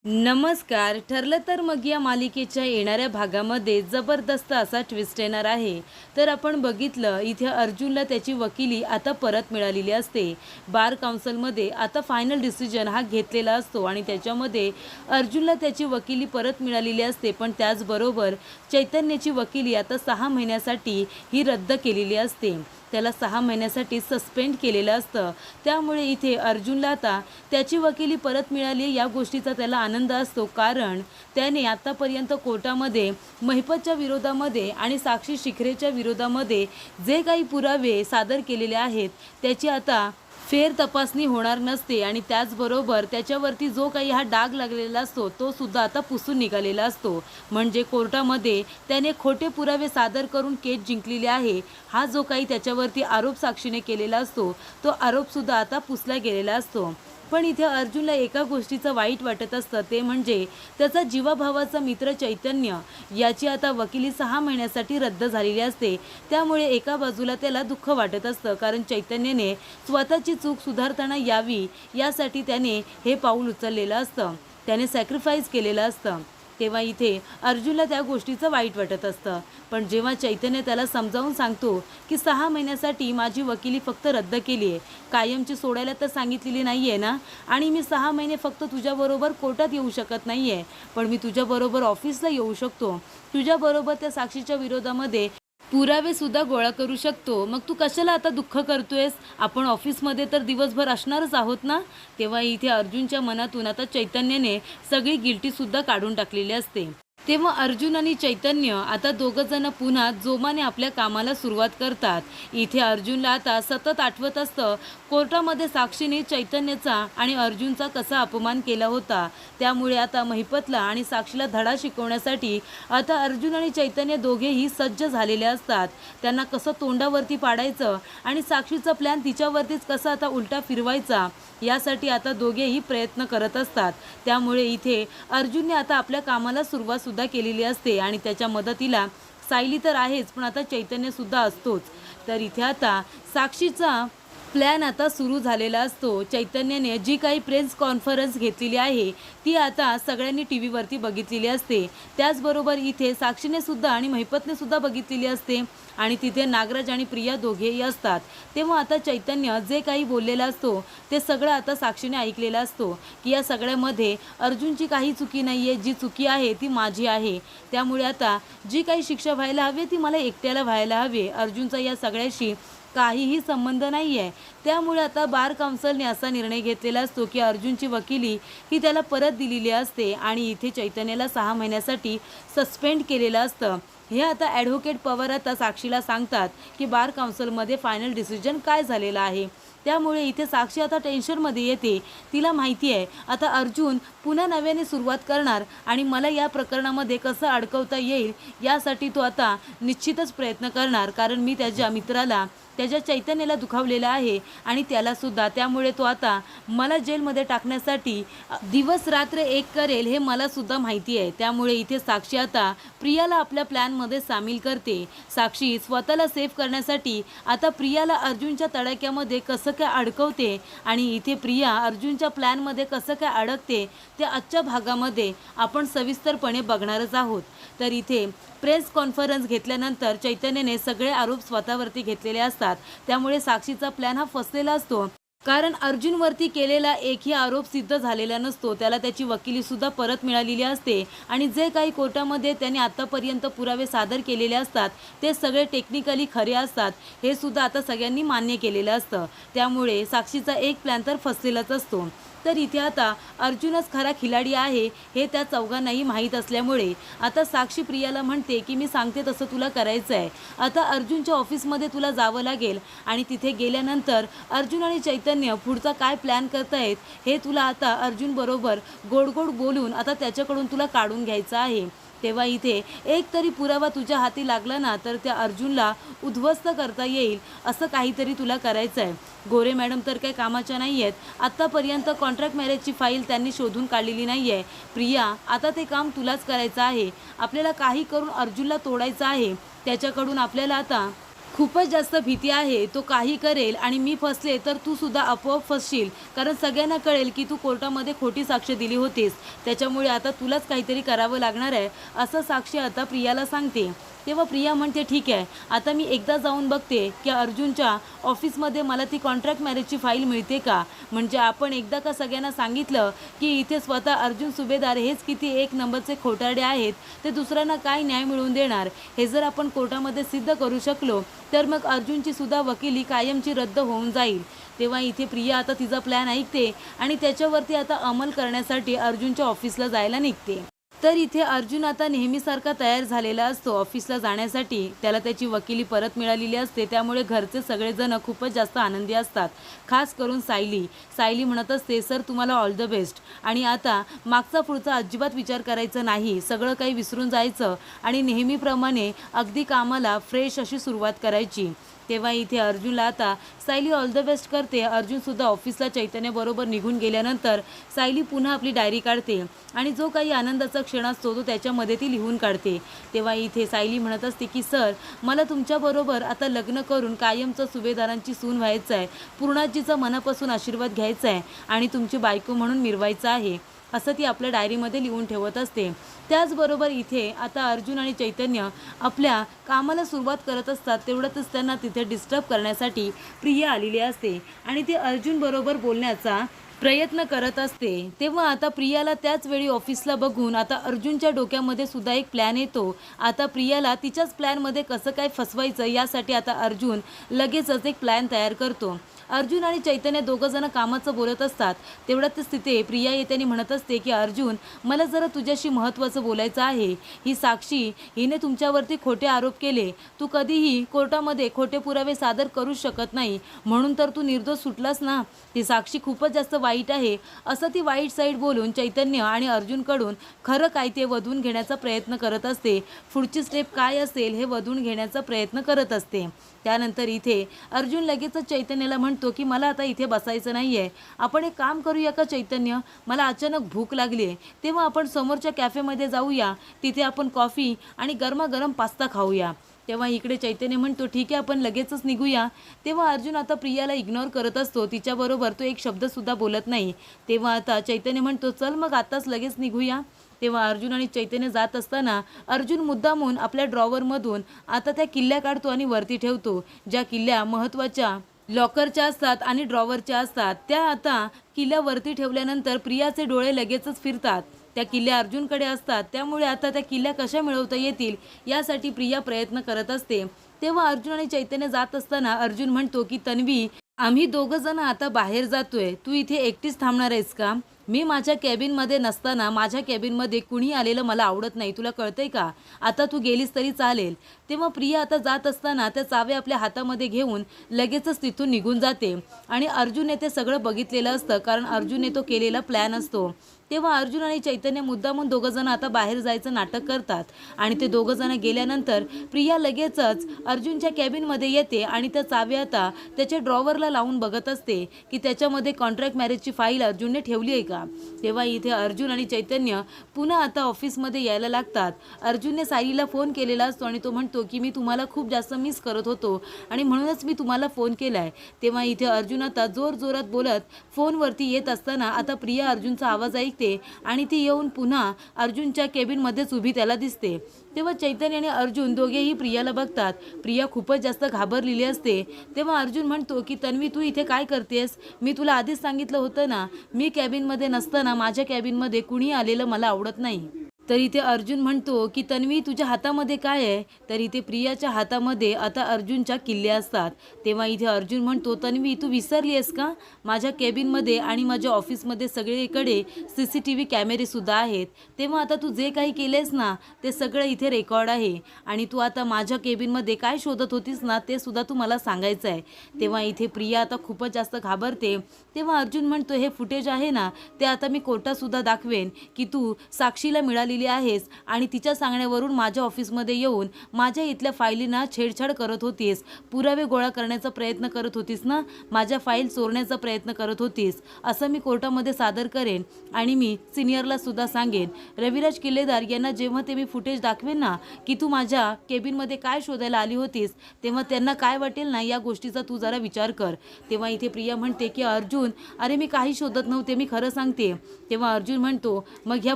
नमस्कार. ठरलं तर मग या मालिकेच्या येणाऱ्या भागामध्ये जबरदस्त असा ट्विस्ट येणार आहे. तर आपण बघितलं इथे अर्जुनला त्याची वकिली आता परत मिळालेली असते. बार काउन्सिलमध्ये आता फायनल डिसिजन हा घेतलेला असतो आणि त्याच्यामध्ये अर्जुनला त्याची वकिली परत मिळालेली असते. पण त्याचबरोबर चैतन्याची वकिली आता 6 महिन्यासाठी ही रद्द केलेली असते. त्याला 6 महिन्यासाठी सस्पेंड केलेलं असतं. त्यामुळे इथे अर्जुनला आता त्याची वकिली परत मिळाली या गोष्टीचा त्याला आनंद असतो, कारण त्याने आतापर्यंत कोर्टामध्ये महिपतच्या विरोधामध्ये आणि साक्षी शिखरेच्या विरोधामध्ये जे काही पुरावे सादर केलेले आहेत त्याची आता फेर तपासणी होणार नसते आणि त्याचबरोबर त्याच्यावरती जो काही हा डाग लागलेला असतो तो सुद्धा आता पुसून निघालेला असतो. म्हणजे कोर्टामध्ये त्याने खोटे पुरावे सादर करून केस जिंकलेली आहे हा जो काही त्याच्यावरती आरोप साक्षीने केलेला असतो तो आरोपसुद्धा आता पुसला गेलेला असतो. पण इथे अर्जुनला एका गोष्टीचं वाईट वाटत असतं, ते म्हणजे त्याचा जीवाभावाचा मित्र चैतन्य याची आता वकिली 6 महिन्यासाठी रद्द झालेली असते. त्यामुळे एका बाजूला त्याला दुःख वाटत असतं, कारण चैतन्याने स्वतःची चूक सुधारताना यावी यासाठी त्याने हे पाऊल उचललेलं असतं, त्याने सॅक्रिफाईस केलेलं असतं. तेव्हा इथे अर्जुनला त्या गोष्टीचं वाईट वाटत असतं. पण जेव्हा चैतन्य त्याला समजावून सांगतो की 6 महिन्यासाठी माझी वकिली फक्त रद्द केली आहे, कायमची सोडायला तर सांगितलेली नाही आहे ना, आणि मी 6 महिने फक्त तुझ्याबरोबर कोर्टात येऊ शकत नाही आहे, पण मी तुझ्याबरोबर ऑफिसला येऊ शकतो, तुझ्याबरोबर त्या साक्षीच्या विरोधामध्ये पुरावे सुद्धा गोळा करू शकतो. मग तू कशाला आता दुःख करतोयस? आपण ऑफिसमध्ये तर दिवसभर असणारच आहोत ना. तेव्हा इथे अर्जुनच्या मनातून आता चैतन्याने सगळी गिल्टी सुद्धा काढून टाकलेली असते. तेव्हा अर्जुन आणि चैतन्य आता दोघं जण पुन्हा जोमाने आपल्या कामाला सुरुवात करतात. इथे अर्जुनला आता सतत आठवत असतं कोर्टामध्ये साक्षीने चैतन्याचा आणि अर्जुनचा कसा अपमान केला होता. त्यामुळे आता महिपतला आणि साक्षीला धडा शिकवण्यासाठी आता अर्जुन आणि चैतन्य दोघेही सज्ज झालेले असतात. त्यांना कसं तोंडावरती पाडायचं आणि साक्षीचा प्लॅन तिच्यावरतीच कसा आता उलटा फिरवायचा यासाठी आता दोघेही प्रयत्न करत असतात. त्यामुळे इथे अर्जुनने आता आपल्या कामाला सुरुवात सुद्धा केलेली असते आणि त्याच्या मदतीला सायली तर आहेच, पण आता चैतन्य सुद्धा असतोच. तर इथे आता साक्षीचा प्लॅन आता सुरू झालेला असतो. चैतन्याने जी काही प्रेस कॉन्फरन्स घेतलेली आहे ती आता सगळ्यांनी टी व्हीवरती बघितलेली असते. त्याचबरोबर इथे साक्षीने सुद्धा आणि महिपतने सुद्धा बघितलेली असते आणि तिथे नागराज आणि प्रिया दोघेही असतात. तेव्हा आता चैतन्य जे काही बोललेलं असतो ते सगळं आता साक्षीने ऐकलेलं असतो की या सगळ्यामध्ये अर्जुनची काही चुकी नाही आहे, जी चुकी आहे ती माझी आहे. त्यामुळे आता जी काही शिक्षा व्हायला हवी ती मला एकट्याला व्हायला हवी. अर्जुनचा या सगळ्याशी काहीही संबंध नाही आहे. त्यामुळे आता बार काउन्सिलने असा निर्णय घेतलेला असतो की अर्जुनची वकिली ही त्याला परत दिलेली असते आणि इथे चैतन्याला 6 महिन्यासाठी सस्पेंड केलेलं असतं. हे आता ॲडव्होकेट पवार आता साक्षीला सांगतात की बार काउन्सिलमध्ये फायनल डिसिजन काय झालेलं आहे. त्यामुळे इथे साक्षी आता टेन्शनमध्ये येते. तिला माहिती आहे आता अर्जुन पुन्हा नव्याने सुरुवात करणार आणि मला या प्रकरणामध्ये कसं अडकवता येईल यासाठी तो आता निश्चितच प्रयत्न करणार, कारण मी त्याच्या मित्राला त्याच्या चैतन्याला दुखावलेला आहे आणि त्यालासुद्धा. त्यामुळे तो आता मला जेलमध्ये टाकण्यासाठी दिवस रात्र एक करेल हे मलासुद्धा माहिती आहे. त्यामुळे इथे साक्षी आता प्रियाला आपल्या प्लॅनमध्ये सामील करते. साक्षी स्वतःला सेफ करण्यासाठी आता प्रियाला अर्जुनच्या तडाक्यामध्ये कसं काय अडकवते आणि इथे प्रिया अर्जुनच्या प्लॅनमध्ये कसं काय अडकते ते आजच्या भागामध्ये आपण सविस्तरपणे बघणारच आहोत. तर इथे प्रेस कॉन्फरन्स घेतल्यानंतर चैतन्याने सगळे आरोप स्वतःवरती घेतलेले असतात. त्यामुळे साक्षीचा प्लॅन हा फसलेला असतो, कारण अर्जुनवरती केलेला एकही आरोप सिद्ध झालेला नसतो. त्याला त्याची वकिली सुद्धा परत मिळालेली असते आणि जे काही कोर्टामध्ये त्याने आतापर्यंत पुरावे सादर केलेले असतात ते सगळे टेक्निकली खरे असतात हे सुद्धा आता सगळ्यांनी मान्य केलेलं असतं. त्यामुळे साक्षीचा एक प्लॅन तर फसलेलाच असतो. तर इथे आता अर्जुनच खरा खिलाडी आहे हे त्या चौघांनाही माहीत असल्यामुळे आता साक्षी प्रियाला म्हणते की मी सांगते तसं तुला करायचं आहे. आता अर्जुनच्या ऑफिसमध्ये तुला जावं लागेल आणि तिथे गेल्यानंतर अर्जुन आणि चैतन्य पुढचा काय प्लॅन करतायत हे तुला आता अर्जुनबरोबर गोड गोड बोलून आता त्याच्याकडून तुला काढून घ्यायचं आहे. तेव्हा इथे एक तरी पुरावा तुझ्या हाती लागला ना तर त्या अर्जुनला उद्ध्वस्त करता येईल असं काहीतरी तुला करायचं आहे. गोरे मॅडम तर काही कामाच्या नाही आहेत. आत्तापर्यंत कॉन्ट्रॅक्ट मॅरेजची फाईल त्यांनी शोधून काढलेली नाही आहे. प्रिया आता ते काम तुलाच करायचं आहे. आपल्याला काही करून अर्जुनला तोडायचं आहे. त्याच्याकडून आपल्याला आता खूपच जास्त भीती आहे, तो काही करेल आणि मी फसले तर तू सुद्धा आपोआप फसशील, कारण सगळ्यांना कळेल की तू कोर्टामध्ये खोटी साक्ष दिली होतीस, त्याच्यामुळे आता तुलाच काहीतरी करावं लागणार आहे, असं साक्षी आता प्रियाला सांगते. तेव्हा प्रिया म्हणते ठीक आहे, आता मी एकदा जाऊन बघते की अर्जुनच्या ऑफिसमध्ये मला ती कॉन्ट्रॅक्ट मॅरेजची फाईल मिळते का, म्हणजे आपण एकदा का सगळ्यांना सांगितलं की इथे स्वतः अर्जुन सुभेदार हेच किती एक नंबरचे खोटारडे आहेत, ते दुसऱ्यांना काय न्याय मिळवून देणार, हे जर आपण कोर्टामध्ये सिद्ध करू शकलो तर मग अर्जुनची सुद्धा वकिली कायमची रद्द होऊन जाईल. तेव्हा इथे प्रिया आता तिचा प्लॅन ऐकते आणि त्याच्यावरती आता अंमल करण्यासाठी अर्जुनच्या ऑफिसला जायला निघते. तर इथे अर्जुन आता नेहमीसारखा तयार झालेला असतो ऑफिसला जाण्यासाठी. त्याला त्याची वकिली परत मिळालेली असते, त्यामुळे घरचे सगळेजण खूपच जास्त आनंदी असतात. खास करून सायली म्हणत असते, सर तुम्हाला ऑल द बेस्ट, आणि आता मागचा पुढचा अजिबात विचार करायचा नाही, सगळं काही विसरून जायचं आणि नेहमीप्रमाणे अगदी कामाला फ्रेश अशी सुरुवात करायची. तेव्हा इथे अर्जुनला आता सायली ऑल द बेस्ट करते. अर्जुनसुद्धा ऑफिसला चैतन्याबरोबर निघून गेल्यानंतर सायली पुन्हा आपली डायरी काढते आणि जो काही आनंदाचा क्षण असतो तो त्याच्यामध्ये ती लिहून काढते. तेव्हा इथे सायली म्हणत असते की सर मला तुमच्याबरोबर आता लग्न करून कायमचं सुभेदारांची सून व्हायचं आहे, पूर्णाजीचा मनापासून आशीर्वाद घ्यायचा आहे आणि तुमची बायको म्हणून मिरवायचं आहे, असं ती आपल्या डायरीमध्ये लिहून ठेवत असते. त्याचबरोबर इथे आता अर्जुन आणि चैतन्य आपल्या कामाला सुरुवात करत असतात. तेवढ्यातच त्यांना तिथे डिस्टर्ब करण्यासाठी प्रिया आलेली असते आणि ते अर्जुन बरोबर बोलण्याचा प्रयत्न करत असते. तेव्हा आता प्रियाला त्याच वेळी ऑफिसला बघून आता अर्जुनच्या डोक्यामध्ये सुद्धा एक प्लॅन येतो. आता प्रियाला तिच्याच प्लॅनमध्ये कसं काय फसवायचं यासाठी आता अर्जुन लगेचच एक प्लॅन तयार करतो. अर्जुन आणि चैतन्य दोघंजणं कामाचं बोलत असतात. तेवढ्यातच तिथे प्रिया येते आणि म्हणत असते की अर्जुन मला जरा तुझ्याशी महत्त्वाचं बोलायचं आहे. ही साक्षी हिने तुमच्यावरती खोटे आरोप केले, तू कधीही कोर्टामध्ये खोटे पुरावे सादर करू शकत नाही, म्हणून तर तू निर्दोष सुटलास ना. ती साक्षी खूपच जास्त वाईट आहे, असं ती वाईट साईड बोलून चैतन्य आणि अर्जुनकडून खरं काय ते वधून घेण्याचा प्रयत्न करत असते. पुढची स्टेप काय असेल हे वधून घेण्याचा प्रयत्न करत असते. त्यानंतर इथे अर्जुन लगेचच चैतन्याला म्हणतो की मला आता इथे बसायचं नाही आहे, आपण एक काम करूया का चैतन्य, मला अचानक भूक लागली आहे, तेव्हा आपण समोरच्या कॅफेमध्ये जाऊया, तिथे आपण कॉफी आणि गरमागरम पास्ता खाऊया. तेव्हा इकडे चैतन्य म्हणतो ठीक आहे आपण लगेचच निघूया. तेव्हा अर्जुन आता प्रियाला इग्नोर करत असतो, तिच्याबरोबर तो एक शब्दसुद्धा बोलत नाही. तेव्हा आता चैतन्य म्हणतो चल मग आताच लगेच निघूया. तेव्हा अर्जुन आणि चैतन्य जात असताना अर्जुन मुद्दामून आपल्या ड्रॉवरमधून आता त्या किल्ल्या काढतो आणि वरती ठेवतो, ज्या किल्ल्या महत्त्वाच्या लॉकरच्या असतात आणि ड्रॉवरच्या असतात. त्या आता किल्ल्या वरती ठेवल्यानंतर प्रियाचे डोळे लगेचच फिरतात. त्या किल्ल्या अर्जुनकडे असतात, त्यामुळे आता त्या किल्ल्या कशा मिळवता येतील यासाठी प्रिया प्रयत्न करत असते. तेव्हा अर्जुन आणि चैतन्य जात असताना अर्जुन म्हणतो की तन्वी आम्ही दोघं जण आता बाहेर जातोय, तू इथे एकटीच थांबणार आहेस का? मी माझ्या कॅबिनमध्ये नसताना माझ्या कॅबिनमध्ये कुणी आलेलं मला आवडत नाही, तुला कळतंय का? आता तू गेलीस तरी चालेल. तेव्हा प्रिया आता जात असताना त्या चावे आपल्या हातामध्ये घेऊन लगेचच तिथून निघून जाते आणि अर्जुनने ते सगळं बघितलेलं असतं, कारण अर्जुनने तो केलेला प्लॅन असतो. तेव्हा अर्जुन आणि चैतन्य मुद्दामून दोघंजण आता बाहेर जायचं नाटक करतात आणि ते दोघंजण गेल्यानंतर प्रिया लगेचच अर्जुनच्या कॅबिनमध्ये येते आणि त्या चावी आता त्याच्या ड्रॉवरला लावून बघत असते की त्याच्यामध्ये कॉन्ट्रॅक्ट मॅरेजची फाईल अर्जुनने ठेवली आहे का. तेव्हा इथे अर्जुन आणि चैतन्य पुन्हा आता ऑफिसमध्ये यायला लागतात. अर्जुनने सायलीला फोन केलेला असतो आणि तो म्हणतो की मी तुम्हाला खूप जास्त मिस करत होतो आणि म्हणूनच मी तुम्हाला फोन केला आहे. तेव्हा इथे अर्जुन आता जोरजोरात बोलत फोनवरती येत असताना आता प्रिया अर्जुनचा आवाज ऐकते आणि ती येऊन पुन्हा अर्जुनच्या केबिनमध्येच उभी त्याला दिसते. तेव्हा चैतन्य आणि अर्जुन दोघेही प्रियाला बघतात. प्रिया खूपच जास्त घाबरलेली असते. तेव्हा अर्जुन म्हणतो की तन्वी तू इथे काय करतेस? मी तुला आधीच सांगितलं होतं ना, मी कॅबिनमध्ये नसताना माझ्या कॅबिनमध्ये कुणी आलेलं मला आवडत नाही. तर इथे अर्जुन म्हणतो की तन्वी तुझ्या हातामध्ये काय आहे? तर इथे प्रियाच्या हातामध्ये आता अर्जुनच्या किल्ल्या असतात. तेव्हा इथे अर्जुन म्हणतो तन्वी तू विसरली आहेस का? माझ्या केबिनमध्ये आणि माझ्या ऑफिसमध्ये सगळीकडे CCTV कॅमेरेसुद्धा आहेत. तेव्हा आता तू जे काही केलेस ना ते सगळं इथे रेकॉर्ड आहे आणि तू आता माझ्या केबिनमध्ये काय शोधत होतीस ना ते सुद्धा तू मला सांगायचं आहे. तेव्हा इथे प्रिया आता खूपच जास्त घाबरते. तेव्हा अर्जुन म्हणतो हे फुटेज आहे ना ते आता मी कोर्टातसुद्धा दाखवेन की तू साक्षीला मिळालेली केली आहेस आणि तिच्या सांगण्यावरून माझ्या ऑफिसमध्ये येऊन माझ्या इथल्या फाईलींना छेडछाड करत होतीस, पुरावे गोळा करण्याचा प्रयत्न करत होतीस ना, माझ्या फाईल चोरण्याचा प्रयत्न करत होतीस, असं मी कोर्टामध्ये सादर करेन आणि मी सिनियरला सुद्धा सांगेन. रविराज किल्लेदार यांना जेव्हा ते मी फुटेज दाखवेन ना की तू माझ्या केबिनमध्ये काय शोधायला आली होतीस, तेव्हा त्यांना काय वाटेल ना, या गोष्टीचा तू जरा विचार कर. तेव्हा इथे प्रिया म्हणते की अर्जुन, अरे मी काही शोधत नव्हते, मी खरं सांगते. तेव्हा अर्जुन म्हणतो, मग ह्या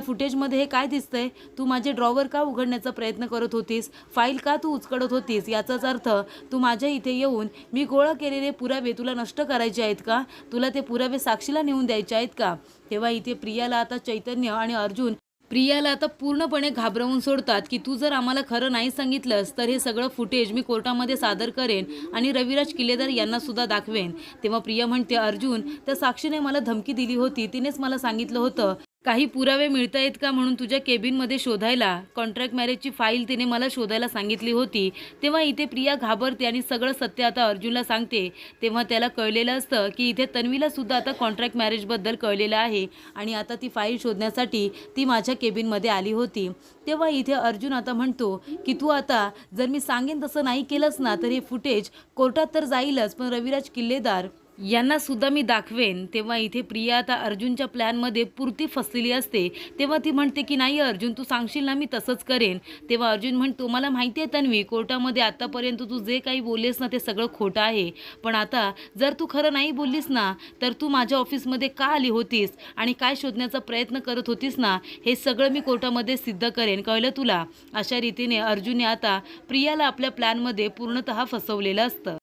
फुटेजमध्ये हे काय दिसतंय? तू माझे ड्रॉवर का उघडण्याचा प्रयत्न करत होतीस, फाईल का तू उचकडत होतीस? याचाच अर्थ तू माझ्या इथे येऊन मी गोळा केलेले पुरावे तुला नष्ट करायचे आहेत का? तुला ते पुरावे साक्षीला नेऊन द्यायचे आहेत का? तेव्हा इथे प्रियाला आता चैतन्य आणि अर्जुन प्रियाला आता पूर्णपणे घाबरवून सोडतात की तू जर आम्हाला खरं नाही सांगितलंस तर हे सगळं फुटेज मी कोर्टामध्ये सादर करेन आणि रविराज किल्लेदार यांना सुद्धा दाखवेन. तेव्हा प्रिया म्हणते, अर्जुन, त्या साक्षीने मला धमकी दिली होती, तिनेच मला सांगितलं होतं काही पुरावे मिळतायत का म्हणून तुझ्या केबिनमध्ये शोधायला. कॉन्ट्रॅक्ट मॅरेजची फाईल तिने मला शोधायला सांगितली होती. तेव्हा इथे प्रिया घाबरते आणि सगळं सत्य आता अर्जुनला सांगते. तेव्हा त्याला कळलेलं असतं की इथे तन्वीला सुद्धा आता कॉन्ट्रॅक्ट मॅरेजबद्दल कळलेलं आहे आणि आता ती फाईल शोधण्यासाठी ती माझ्या केबिनमध्ये आली होती. तेव्हा इथे अर्जुन आता म्हणतो की तू आता जर मी सांगेन तसं नाही केलंस ना तर हे फुटेज कोर्टात तर जाईलच, पण रविराज किल्लेदार यांना सुद्धा मी दाखवेन. तेव्हा इथे प्रिया आता अर्जुनच्या प्लॅनमध्ये पुरती फसलेली असते. तेव्हा ती म्हणते की नाही अर्जुन, तू सांगशील ना मी तसंच करेन. तेव्हा अर्जुन म्हणतो, मला माहिती आहे तन्वी, कोर्टामध्ये आत्तापर्यंत तू जे काही बोललेस ना ते सगळं खोटं आहे, पण आता जर तू खरं नाही बोललीस ना तर तू माझ्या ऑफिसमध्ये का आली होतीस आणि काय शोधण्याचा प्रयत्न करत होतीस ना, हे सगळं मी कोर्टामध्ये सिद्ध करेन, कळलं तुला? अशा रीतीने अर्जुनने आता प्रियाला आपल्या प्लॅनमध्ये पूर्णतः फसवलेलं असतं.